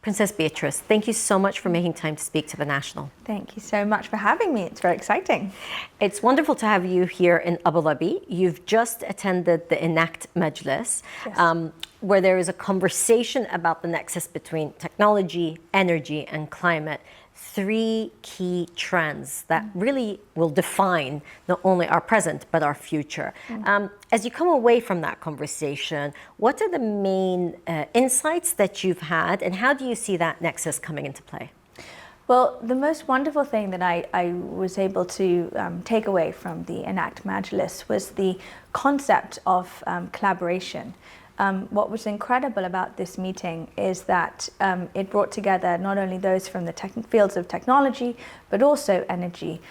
Princess Beatrice, thank you so much for making time to speak to The National. Thank you so much for having me. It's very exciting. It's wonderful to have you here in Abu Dhabi. You've just attended the Enact Majlis, Yes. where there is a conversation about the nexus between technology, energy, and climate. Three key trends that really will define not only our present, but our future. As you come away from that conversation, what are the main insights that you've had, and how do you see that nexus coming into play? Well, the most wonderful thing that I was able to take away from the Enact Majlis was the concept of collaboration. What was incredible about this meeting is that it brought together not only those from the fields of technology, but also energy.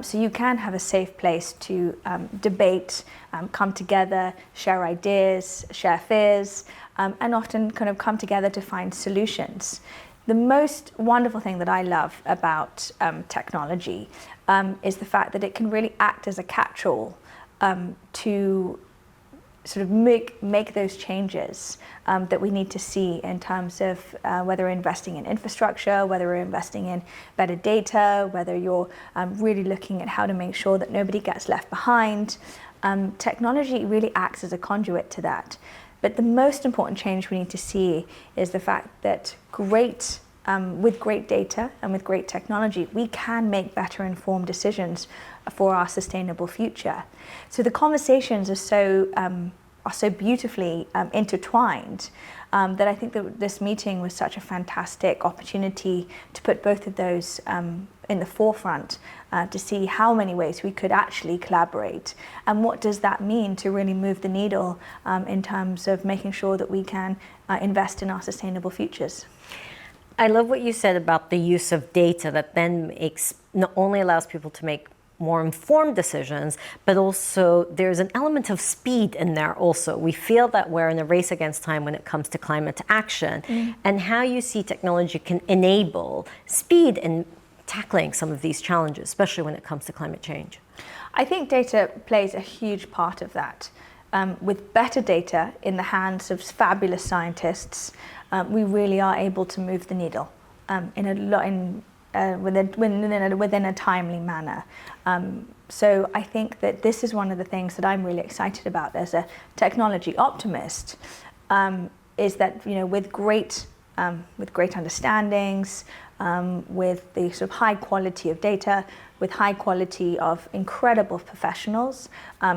So you can have a safe place to debate, come together, share ideas, share fears, and often kind of come together to find solutions. The most wonderful thing that I love about technology is the fact that it can really act as a catch-all to sort of make those changes that we need to see in terms of whether we're investing in infrastructure, whether we're investing in better data, whether you're really looking at how to make sure that nobody gets left behind. Technology really acts as a conduit to that. But the most important change we need to see is the fact that with great data and with great technology, we can make better informed decisions for our sustainable future. So the conversations are so beautifully intertwined that I think that this meeting was such a fantastic opportunity to put both of those in the forefront to see how many ways we could actually collaborate, and what does that mean to really move the needle in terms of making sure that we can invest in our sustainable futures. I love what you said about the use of data that then not only allows people to make more informed decisions, but also there's an element of speed in there also. We feel that we're in a race against time when it comes to climate action, and how you see technology can enable speed in tackling some of these challenges, especially when it comes to climate change. I think data plays a huge part of that. With better data in the hands of fabulous scientists, we really are able to move the needle within a timely manner. So I think that this is one of the things that I'm really excited about as a technology optimist, is that with great understandings, with the sort of high quality of data, with high quality of incredible professionals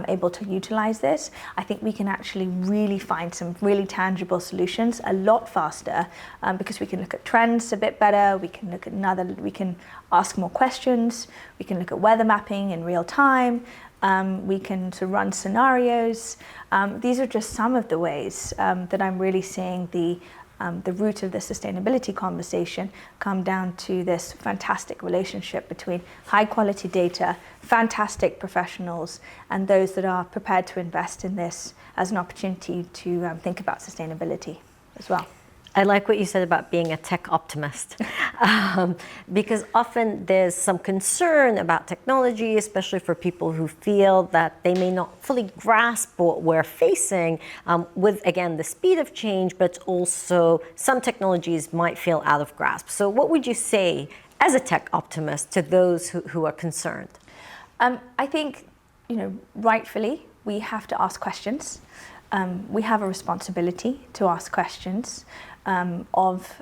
able to utilize this, I think we can actually really find some really tangible solutions a lot faster, because we can look at trends a bit better, we can ask more questions, we can look at weather mapping in real time, we can sort of run scenarios. These are just some of the ways that I'm really seeing the root of the sustainability conversation come down to this fantastic relationship between high quality data, fantastic professionals, and those that are prepared to invest in this as an opportunity to think about sustainability as well. I like what you said about being a tech optimist, because often there's some concern about technology, especially for people who feel that they may not fully grasp what we're facing with, again, the speed of change, but also some technologies might feel out of grasp. So what would you say as a tech optimist to those who are concerned? I think, rightfully, we have to ask questions. We have a responsibility to ask questions of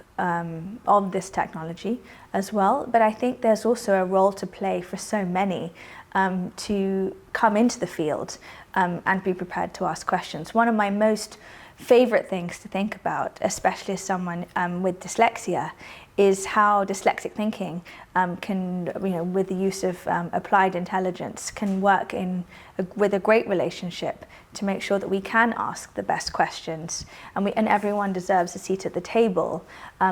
this technology as well, but I think there's also a role to play for so many to come into the field and be prepared to ask questions. One of my most favorite things to think about, especially as someone with dyslexia, is how dyslexic thinking can, with the use of applied intelligence, can work with a great relationship to make sure that we can ask the best questions, and everyone deserves a seat at the table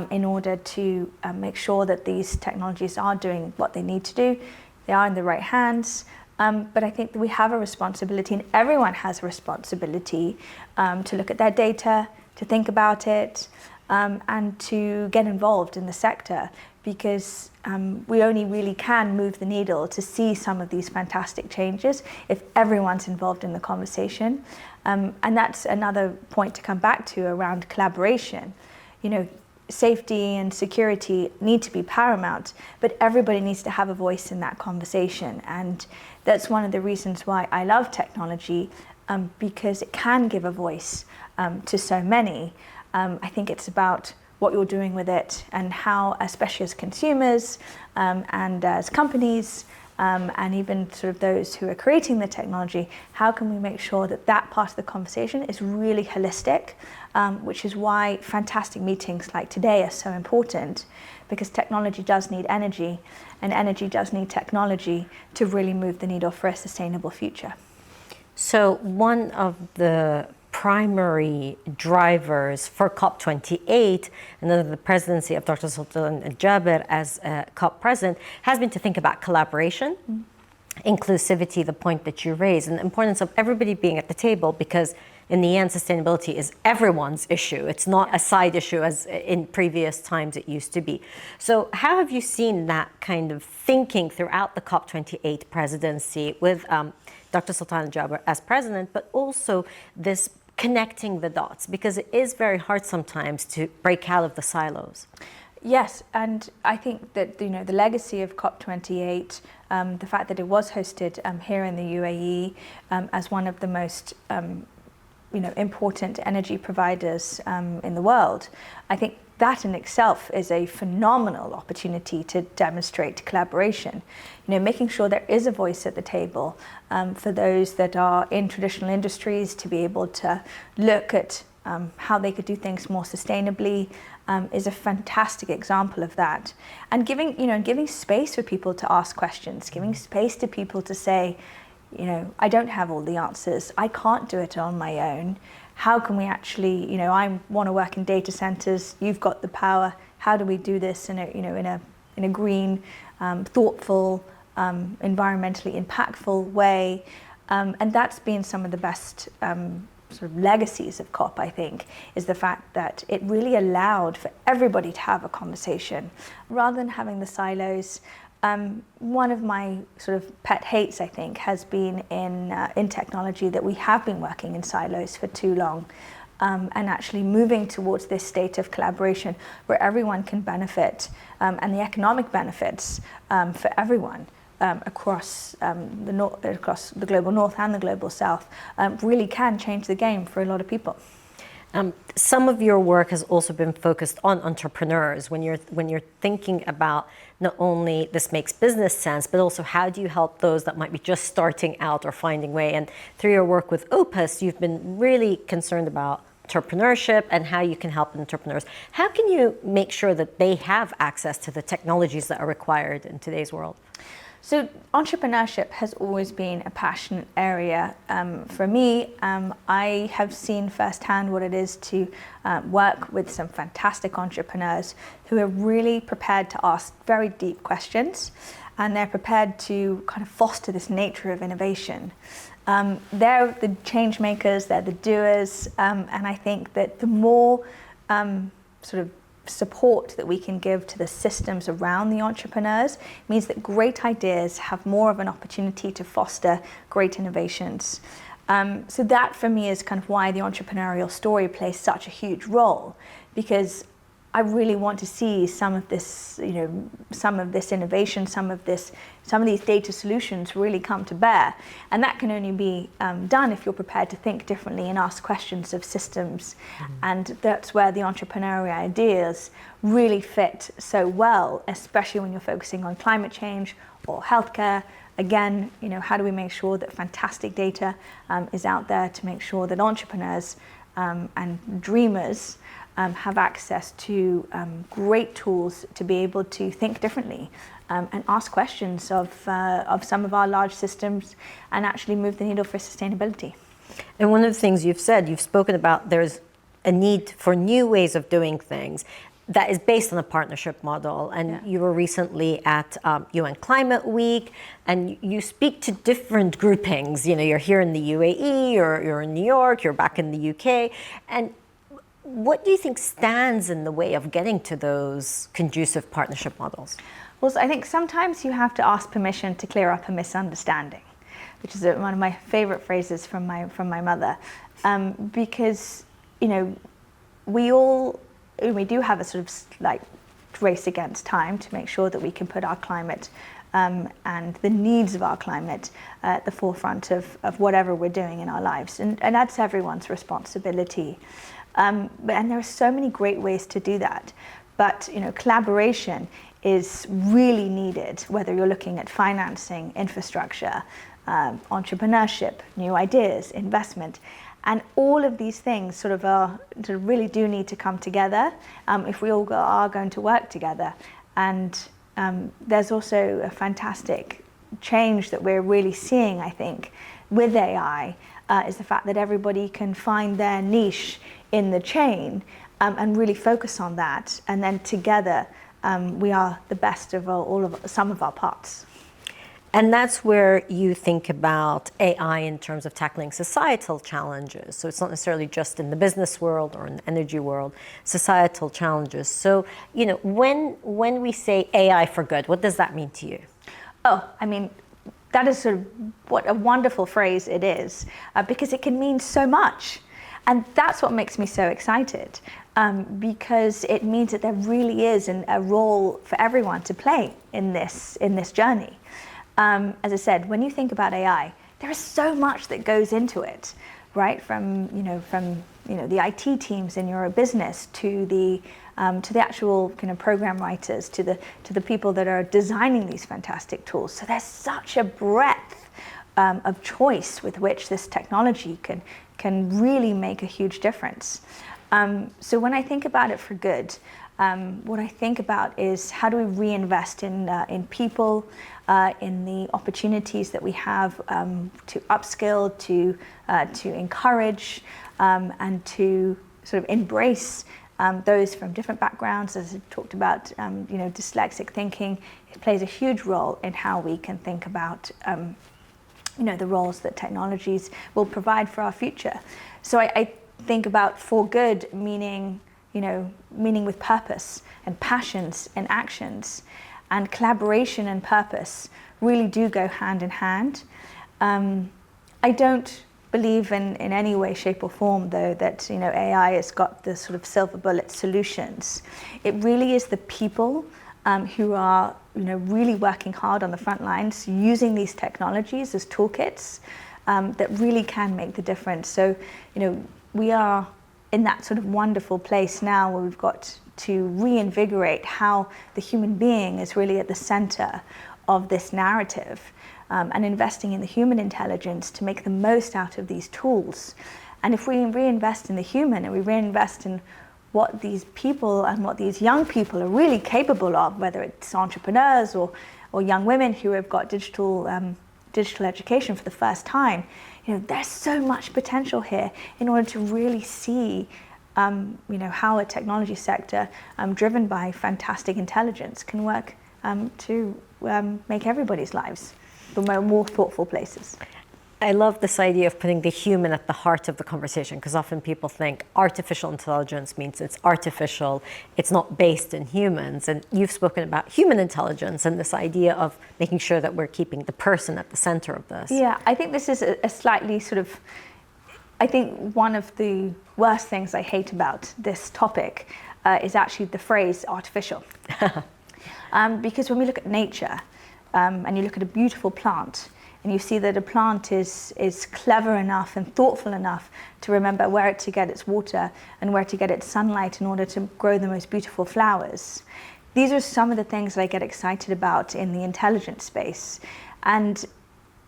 in order to make sure that these technologies are doing what they need to do, they are in the right hands. But I think that we have a responsibility, and everyone has a responsibility to look at their data, to think about it, and to get involved in the sector, because we only really can move the needle to see some of these fantastic changes if everyone's involved in the conversation. And that's another point to come back to around collaboration. safety and security need to be paramount, but everybody needs to have a voice in that conversation. And that's one of the reasons why I love technology, because it can give a voice to so many. I think it's about what you're doing with it and how, especially as consumers and as companies, and even sort of those who are creating the technology, how can we make sure that that part of the conversation is really holistic, which is why fantastic meetings like today are so important, because technology does need energy, and energy does need technology to really move the needle for a sustainable future. So one of the primary drivers for COP28 and under the presidency of Dr. Sultan Al-Jaber as COP president has been to think about collaboration, inclusivity, the point that you raised, and the importance of everybody being at the table, because in the end, sustainability is everyone's issue. It's not a side issue as in previous times it used to be. So how have you seen that kind of thinking throughout the COP28 presidency with Dr. Sultan Al-Jaber as president, but also this connecting the dots, because it is very hard sometimes to break out of the silos? Yes, and I think that the legacy of COP28, the fact that it was hosted here in the UAE as one of the most important energy providers in the world, I think that in itself is a phenomenal opportunity to demonstrate collaboration. Making sure there is a voice at the table for those that are in traditional industries to be able to look at how they could do things more sustainably is a fantastic example of that. And giving space for people to ask questions, giving space to people to say, I don't have all the answers. I can't do it on my own. How can we actually, I want to work in data centers. You've got the power. How do we do this in a green, thoughtful, environmentally impactful way? And that's been some of the best sort of legacies of COP, I think, is the fact that it really allowed for everybody to have a conversation rather than having the silos. One of my sort of pet hates, I think, has been in technology that we have been working in silos for too long, and actually moving towards this state of collaboration where everyone can benefit, and the economic benefits for everyone across the global north and the global south really can change the game for a lot of people. Some of your work has also been focused on entrepreneurs. When you're thinking about not only this makes business sense, but also how do you help those that might be just starting out or finding way? And through your work with Opus, you've been really concerned about entrepreneurship and how you can help entrepreneurs. How can you make sure that they have access to the technologies that are required in today's world? So entrepreneurship has always been a passionate area for me. I have seen firsthand what it is to work with some fantastic entrepreneurs who are really prepared to ask very deep questions, and they're prepared to kind of foster this nature of innovation. They're the change makers, they're the doers, and I think that the more sort of support that we can give to the systems around the entrepreneurs means that great ideas have more of an opportunity to foster great innovations. So that for me is kind of why the entrepreneurial story plays such a huge role, because I really want to see some of this, some of this innovation, some of these data solutions really come to bear. And that can only be done if you're prepared to think differently and ask questions of systems. Mm-hmm. And that's where the entrepreneurial ideas really fit so well, especially when you're focusing on climate change or healthcare. Again, how do we make sure that fantastic data is out there to make sure that entrepreneurs and dreamers have access to great tools to be able to think differently and ask questions of some of our large systems and actually move the needle for sustainability. And one of the things you've said, you've spoken about there's a need for new ways of doing things that is based on a partnership model. And you were recently at UN Climate Week, and you speak to different groupings. You're here in the UAE, you're in New York, you're back in the UK. And what do you think stands in the way of getting to those conducive partnership models? Well, so I think sometimes you have to ask permission to clear up a misunderstanding, which is one of my favorite phrases from my mother, because we all we do have a sort of like race against time to make sure that we can put our climate and the needs of our climate at the forefront of whatever we're doing in our lives. And that's everyone's responsibility. And there are so many great ways to do that. But collaboration is really needed, whether you're looking at financing, infrastructure, entrepreneurship, new ideas, investment. And all of these things sort of really do need to come together if we all are going to work together. And there's also a fantastic change that we're really seeing, I think, with AI, is the fact that everybody can find their niche in the chain and really focus on that. And then together, we are the best of some of our parts. And that's where you think about AI in terms of tackling societal challenges. So it's not necessarily just in the business world or in the energy world, societal challenges. So, when we say AI for good, what does that mean to you? Oh, I mean, that is sort of what a wonderful phrase it is, because it can mean so much. And that's what makes me so excited, because it means that there really is a role for everyone to play in this journey. As I said, when you think about AI, there is so much that goes into it, right? From the IT teams in your business to the actual program writers to the people that are designing these fantastic tools. So there's such a breadth of choice with which this technology can really make a huge difference. So when I think about it for good, what I think about is how do we reinvest in people, in the opportunities that we have to upskill, to encourage, and to sort of embrace those from different backgrounds. As I talked about, dyslexic thinking, it plays a huge role in how we can think about the roles that technologies will provide for our future. So I think about for good meaning with purpose and passions and actions, and collaboration and purpose really do go hand in hand. I don't believe in any way, shape or form, though, that AI has got the sort of silver bullet solutions. It really is the people who are really working hard on the front lines, using these technologies as toolkits that really can make the difference. So we are in that sort of wonderful place now where we've got to reinvigorate how the human being is really at the center of this narrative, and investing in the human intelligence to make the most out of these tools. And if we reinvest in the human and we reinvest in what these people and what these young people are really capable of, whether it's entrepreneurs or young women who have got digital education for the first time, there's so much potential here in order to really see how a technology sector driven by fantastic intelligence can work to make everybody's lives more thoughtful places. I love this idea of putting the human at the heart of the conversation, because often people think artificial intelligence means it's artificial, it's not based in humans. And you've spoken about human intelligence and this idea of making sure that we're keeping the person at the center of this. Yeah, I think this is a slightly sort of, I think one of the worst things I hate about this topic is actually the phrase artificial. Because when we look at nature and you look at a beautiful plant, and you see that a plant is clever enough and thoughtful enough to remember where to get its water and where to get its sunlight in order to grow the most beautiful flowers. These are some of the things that I get excited about in the intelligence space. And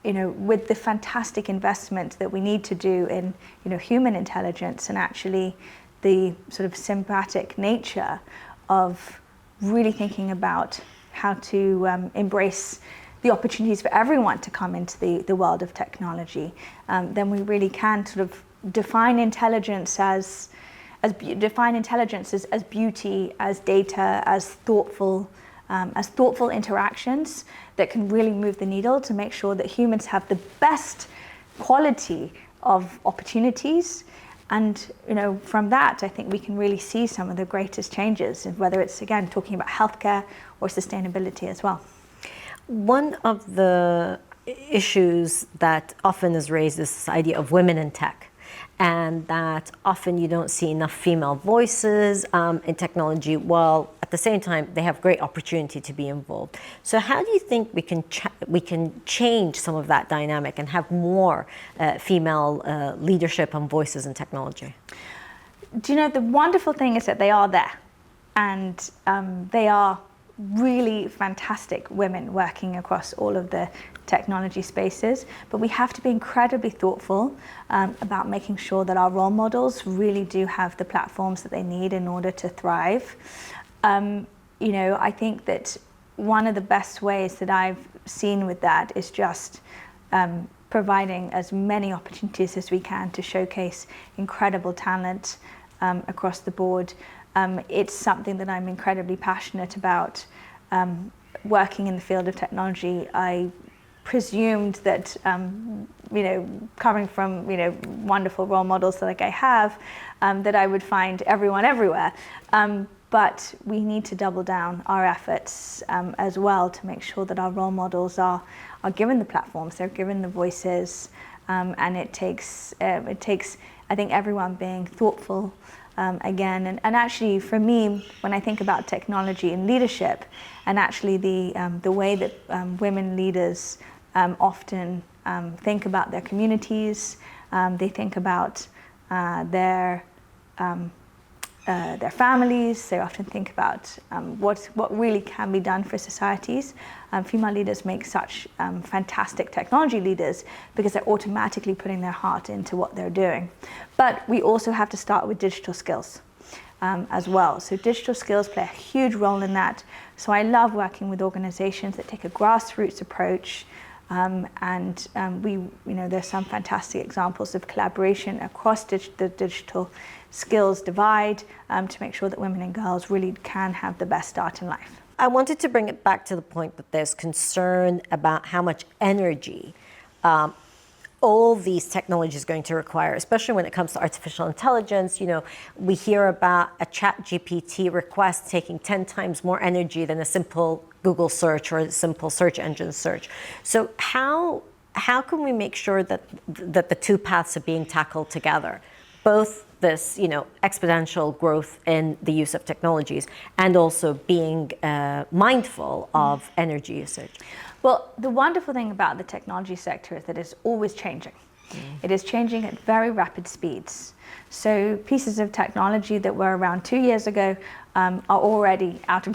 with the fantastic investment that we need to do in human intelligence and actually the sort of symbiotic nature of really thinking about how to embrace the opportunities for everyone to come into the world of technology, then we really can sort of define intelligence as beauty, as data, as thoughtful interactions that can really move the needle to make sure that humans have the best quality of opportunities. And from that, I think we can really see some of the greatest changes, whether it's, again, talking about healthcare or sustainability as well. One of the issues that often is raised is this idea of women in tech. and that often you don't see enough female voices in technology, while at the same time they have great opportunity to be involved. So how do you think we can change some of that dynamic and have more female leadership and voices in technology? Do you know, the wonderful thing is that they are there, and they are really fantastic women working across all of the technology spaces, but we have to be incredibly thoughtful about making sure that our role models really do have the platforms that they need in order to thrive. You know, I think that one of the best ways that I've seen with that is just providing as many opportunities as we can to showcase incredible talent across the board. It's something that I'm incredibly passionate about. Working in the field of technology, I presumed that, you know, coming from, you know, wonderful role models like I have, that I would find everyone everywhere. But we need to double down our efforts as well to make sure that our role models are given the platforms, they're given the voices, and it takes, I think, everyone being thoughtful again. And actually, for me, when I think about technology and leadership, and actually the way that women leaders often think about their communities, they think about their families, they often think about what really can be done for societies. Female leaders make such fantastic technology leaders because they're automatically putting their heart into what they're doing. But we also have to start with digital skills as well. So digital skills play a huge role in that. So I love working with organizations that take a grassroots approach, there's some fantastic examples of collaboration across the digital skills divide to make sure that women and girls really can have the best start in life. I wanted to bring it back to the point that there's concern about how much energy all these technologies are going to require, especially when it comes to artificial intelligence. You know, we hear about a ChatGPT request taking 10 times more energy than a simple Google search or a simple search engine search. So how can we make sure that the two paths are being tackled together? Both this, you know, exponential growth in the use of technologies and also being mindful of energy usage. Well, the wonderful thing about the technology sector is that it's always changing. It is changing at very rapid speeds. So pieces of technology that were around 2 years ago are already out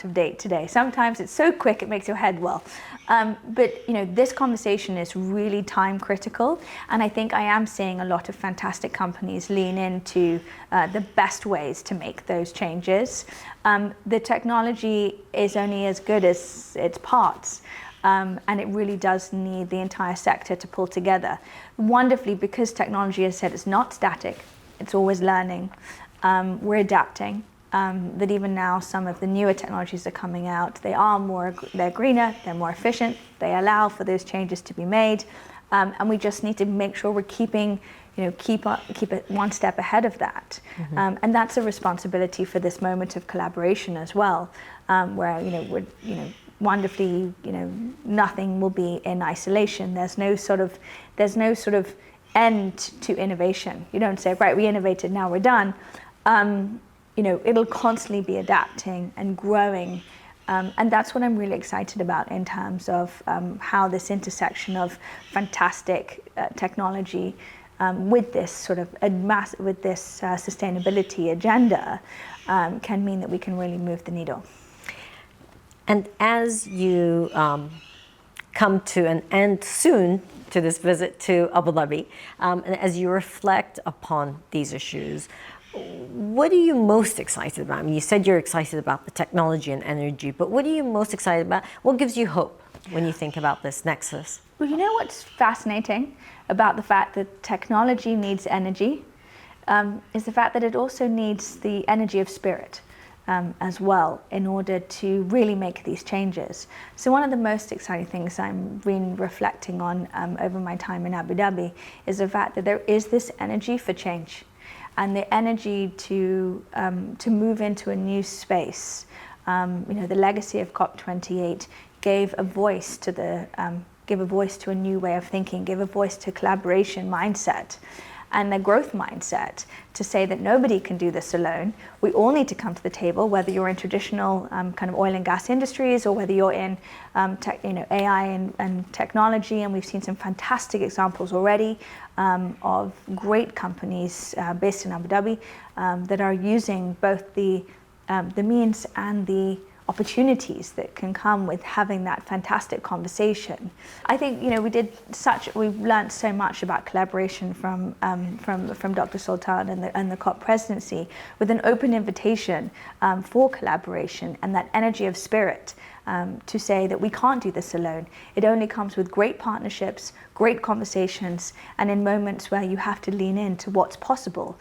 of date today. Sometimes it's so quick it makes your head whirl. But you know, this conversation is really time critical, and I think I am seeing a lot of fantastic companies lean into the best ways to make those changes. The technology is only as good as its parts. And it really does need the entire sector to pull together. Wonderfully, because technology, as I said, is not static, it's always learning. We're adapting. That even now, some of the newer technologies are coming out. They're greener, they're more efficient, they allow for those changes to be made. And we just need to make sure we're keep it one step ahead of that. And that's a responsibility for this moment of collaboration as well, where wonderfully, nothing will be in isolation. There's no sort of end to innovation. You don't say, right, we innovated, now we're done. It'll constantly be adapting and growing. And that's what I'm really excited about in terms of how this intersection of fantastic technology with this sort of sustainability agenda can mean that we can really move the needle. And as you come to an end soon to this visit to Abu Dhabi, and as you reflect upon these issues, what are you most excited about? I mean, you said you're excited about the technology and energy, but what are you most excited about? What gives you hope when you think about this nexus? Well, you know what's fascinating about the fact that technology needs energy is the fact that it also needs the energy of spirit. As well, in order to really make these changes. So one of the most exciting things I'm been reflecting on over my time in Abu Dhabi is the fact that there is this energy for change, and the energy to move into a new space. The legacy of COP28 gave a voice to a new way of thinking, gave a voice to collaboration mindset. and a growth mindset to say that nobody can do this alone. We all need to come to the table, whether you're in traditional kind of oil and gas industries or whether you're in AI and technology. And we've seen some fantastic examples already of great companies based in Abu Dhabi that are using both the means and the opportunities that can come with having that fantastic conversation. I think we've learned so much about collaboration from Dr. Sultan and the COP presidency, with an open invitation for collaboration and that energy of spirit to say that we can't do this alone. It only comes with great partnerships, great conversations, and in moments where you have to lean into what's possible.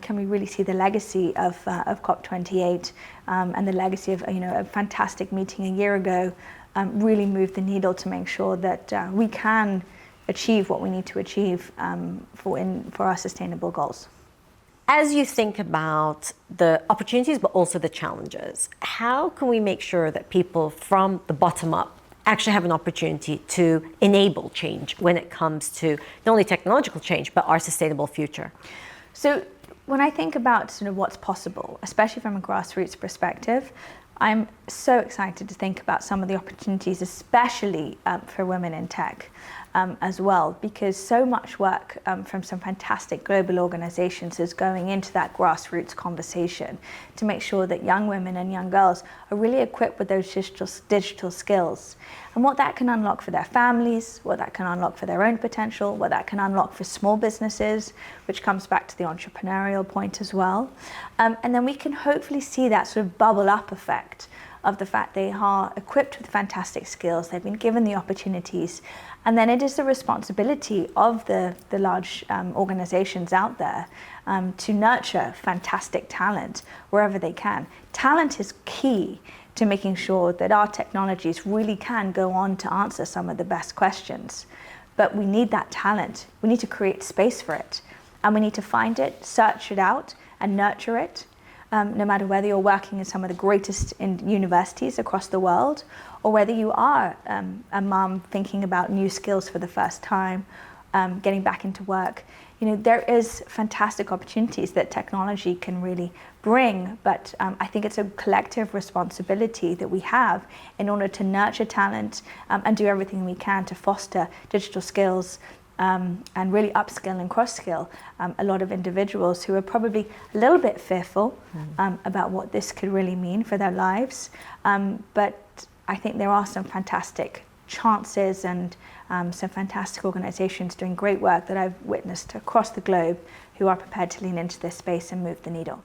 Can we really see the legacy of COP28 and the legacy of a fantastic meeting a year ago really move the needle to make sure that we can achieve what we need to achieve for our sustainable goals. As you think about the opportunities, but also the challenges, how can we make sure that people from the bottom up actually have an opportunity to enable change when it comes to not only technological change, but our sustainable future? So when I think about sort of what's possible, especially from a grassroots perspective, I'm so excited to think about some of the opportunities, especially for women in tech as well, because so much work from some fantastic global organizations is going into that grassroots conversation to make sure that young women and young girls are really equipped with those digital skills. And what that can unlock for their families, what that can unlock for their own potential, what that can unlock for small businesses, which comes back to the entrepreneurial point as well. And then we can hopefully see that sort of bubble up effect of the fact they are equipped with fantastic skills, they've been given the opportunities, and then it is the responsibility of the large organizations out there to nurture fantastic talent wherever they can. Talent is key to making sure that our technologies really can go on to answer some of the best questions. But we need that talent. We need to create space for it. And we need to find it, search it out, and nurture it. No matter whether you're working in some of the greatest universities across the world, or whether you are a mom thinking about new skills for the first time, getting back into work. There is fantastic opportunities that technology can really bring, but I think it's a collective responsibility that we have in order to nurture talent and do everything we can to foster digital skills and really upskill and cross-skill a lot of individuals who are probably a little bit fearful about what this could really mean for their lives. But I think there are some fantastic chances and some fantastic organizations doing great work that I've witnessed across the globe who are prepared to lean into this space and move the needle.